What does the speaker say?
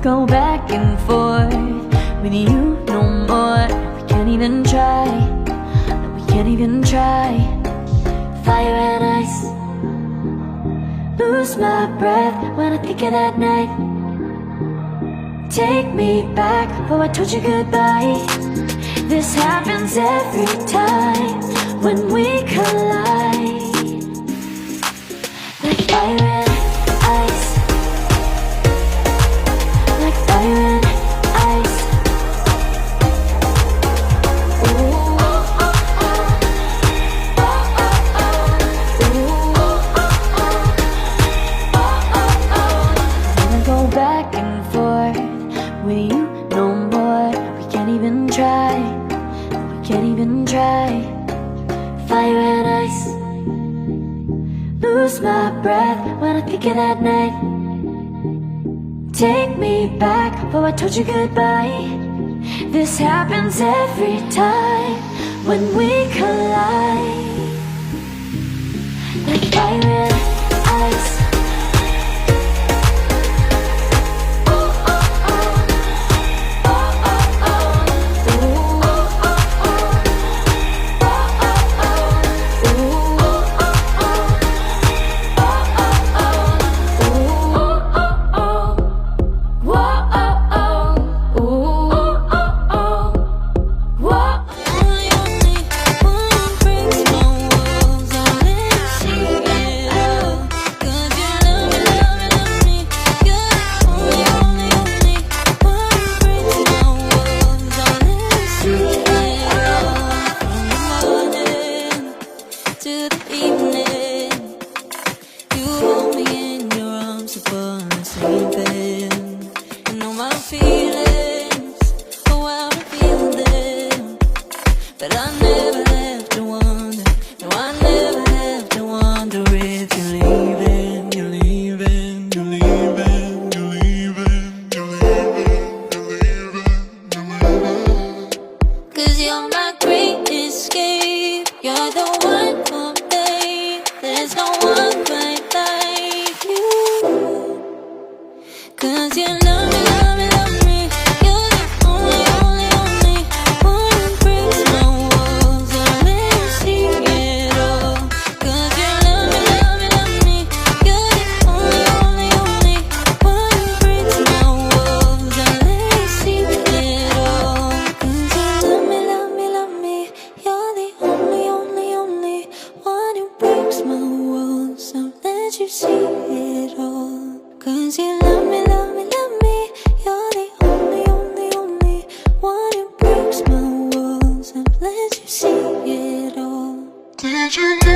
go back and forth with you no more. We can't even try, no, we can't even try. Fire and ice, lose my breath when I think of that night. Take me back, oh I told you goodbye. This happens every time when we collide. Like fire and ice, like fire and ice. Ooh, oh, oh, oh. Oh, oh, oh. Ooh, oh, oh, oh. Oh, oh, oh. Wanna go back and forth with you no more. We can't even try, we can't even try. Fire and ice, lose my breath when I think of that night. Take me back, oh I told you goodbye. This happens every time when we collide. Like fire and ice. But I never have to wonder, no I never have to wonder if you're leaving, you're leaving, you're leaving, you're leaving, you're leaving, you're leaving, you're leaving. 'Cause you're my great escape, you're the one for me, there's no one quite like you. 'Cause you love me, love me, love me, you're the only, only, only one who breaks my walls and let me see it all. 'Cause you love me, love me, love me, you're the only, only, only one who breaks my walls and let me see it all. 'Cause you love me, love me, love me, you're the only, only, only one who breaks my walls and let you see it all. 'Cause you love me, love me, love me, you're the only, only, only one who breaks my walls and lets you see it all. Did you know?